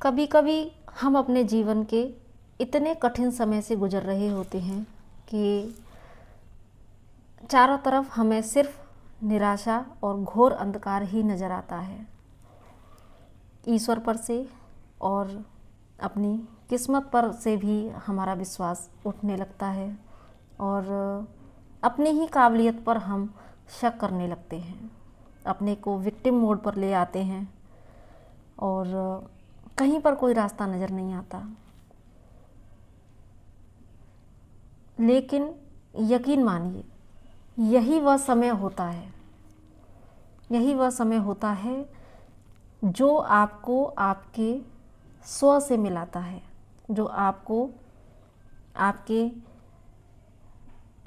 कभी कभी हम अपने जीवन के इतने कठिन समय से गुजर रहे होते हैं कि चारों तरफ हमें सिर्फ निराशा और घोर अंधकार ही नज़र आता है। ईश्वर पर से और अपनी किस्मत पर से भी हमारा विश्वास उठने लगता है और अपनी ही काबिलियत पर हम शक करने लगते हैं, अपने को विक्टिम मोड पर ले आते हैं और कहीं पर कोई रास्ता नज़र नहीं आता। लेकिन यकीन मानिए, यही वह समय होता है जो आपको आपके स्व से मिलाता है, जो आपको आपके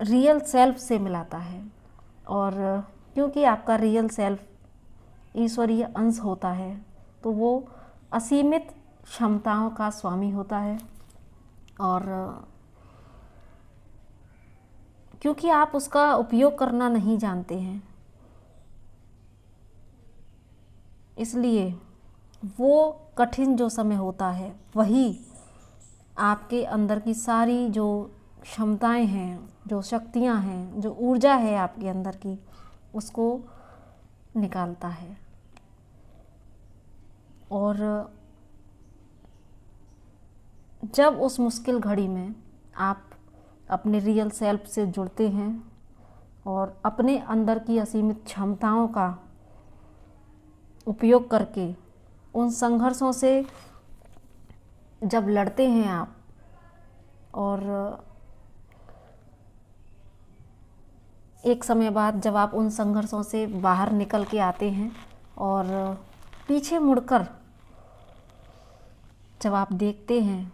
रियल सेल्फ से मिलाता है। और क्योंकि आपका रियल सेल्फ ईश्वरीय अंश होता है तो वो असीमित क्षमताओं का स्वामी होता है और क्योंकि आप उसका उपयोग करना नहीं जानते हैं, इसलिए वो कठिन जो समय होता है वही आपके अंदर की सारी जो क्षमताएं हैं, जो शक्तियां हैं, जो ऊर्जा है आपके अंदर की, उसको निकालता है। और जब उस मुश्किल घड़ी में आप अपने रियल सेल्फ से जुड़ते हैं और अपने अंदर की असीमित क्षमताओं का उपयोग करके उन संघर्षों से जब लड़ते हैं आप और एक समय बाद जब आप उन संघर्षों से बाहर निकल के आते हैं और पीछे मुड़कर जब आप देखते हैं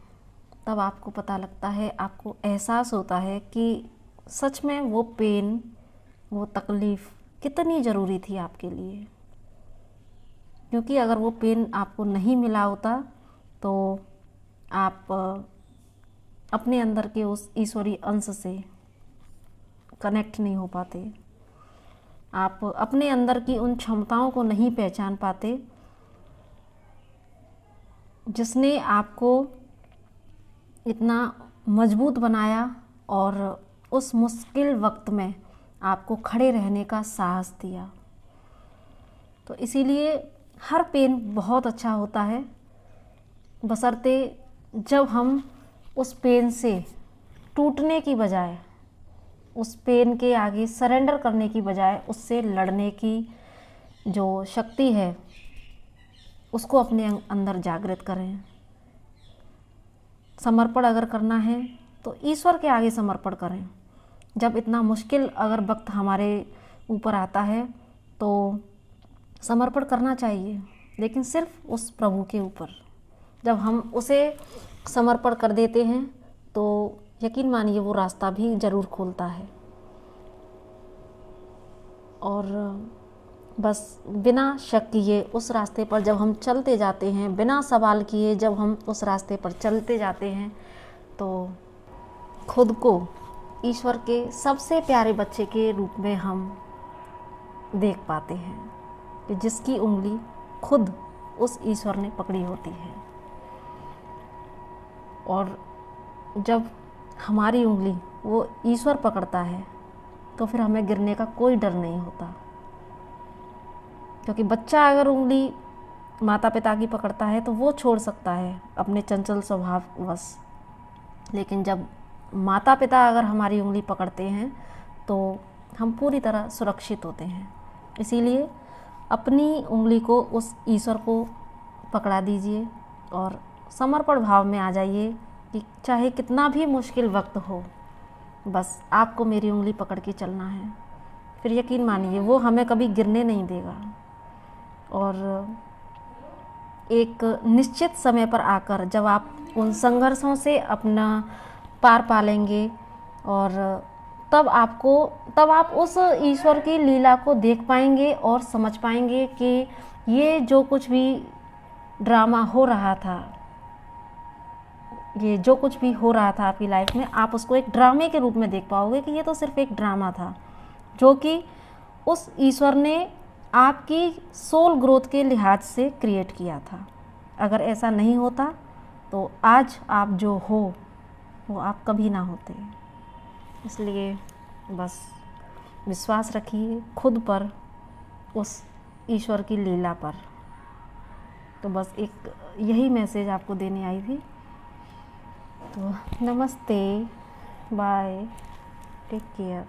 तब आपको पता लगता है, आपको एहसास होता है कि सच में वो पेन, वो तकलीफ़ कितनी ज़रूरी थी आपके लिए। क्योंकि अगर वो पेन आपको नहीं मिला होता तो आप अपने अंदर के उस ईश्वरीय अंश से कनेक्ट नहीं हो पाते, आप अपने अंदर की उन क्षमताओं को नहीं पहचान पाते जिसने आपको इतना मजबूत बनाया और उस मुश्किल वक्त में आपको खड़े रहने का साहस दिया। तो इसीलिए हर पेन बहुत अच्छा होता है, बशर्ते जब हम उस पेन से टूटने की बजाय, उस पेन के आगे सरेंडर करने की बजाय उससे लड़ने की जो शक्ति है उसको अपने अंदर जागृत करें। समर्पण अगर करना है तो ईश्वर के आगे समर्पण करें। जब इतना मुश्किल अगर वक्त हमारे ऊपर आता है तो समर्पण करना चाहिए, लेकिन सिर्फ उस प्रभु के ऊपर। जब हम उसे समर्पण कर देते हैं तो यकीन मानिए वो रास्ता भी ज़रूर खोलता है। और बस बिना शक किए उस रास्ते पर जब हम चलते जाते हैं, बिना सवाल किए जब हम उस रास्ते पर चलते जाते हैं तो खुद को ईश्वर के सबसे प्यारे बच्चे के रूप में हम देख पाते हैं कि जिसकी उंगली खुद उस ईश्वर ने पकड़ी होती है। और जब हमारी उंगली वो ईश्वर पकड़ता है तो फिर हमें गिरने का कोई डर नहीं होता। क्योंकि बच्चा अगर उंगली माता पिता की पकड़ता है तो वो छोड़ सकता है अपने चंचल स्वभाववश, लेकिन जब माता पिता अगर हमारी उंगली पकड़ते हैं तो हम पूरी तरह सुरक्षित होते हैं। इसीलिए अपनी उंगली को उस ईश्वर को पकड़ा दीजिए और समर्पण भाव में आ जाइए कि चाहे कितना भी मुश्किल वक्त हो, बस आपको मेरी उंगली पकड़ के चलना है। फिर यकीन मानिए वो हमें कभी गिरने नहीं देगा और एक निश्चित समय पर आकर जब आप उन संघर्षों से अपना पार पा लेंगे और तब आप उस ईश्वर की लीला को देख पाएंगे और समझ पाएंगे कि ये जो कुछ भी ड्रामा हो रहा था, ये जो कुछ भी हो रहा था आपकी लाइफ में, आप उसको एक ड्रामे के रूप में देख पाओगे कि ये तो सिर्फ एक ड्रामा था जो कि उस ईश्वर ने आपकी सोल ग्रोथ के लिहाज से क्रिएट किया था। अगर ऐसा नहीं होता तो आज आप जो हो वो आप कभी ना होते। इसलिए बस विश्वास रखिए खुद पर, उस ईश्वर की लीला पर। तो बस एक यही मैसेज आपको देने आई थी। तो नमस्ते, बाय, टेक केयर।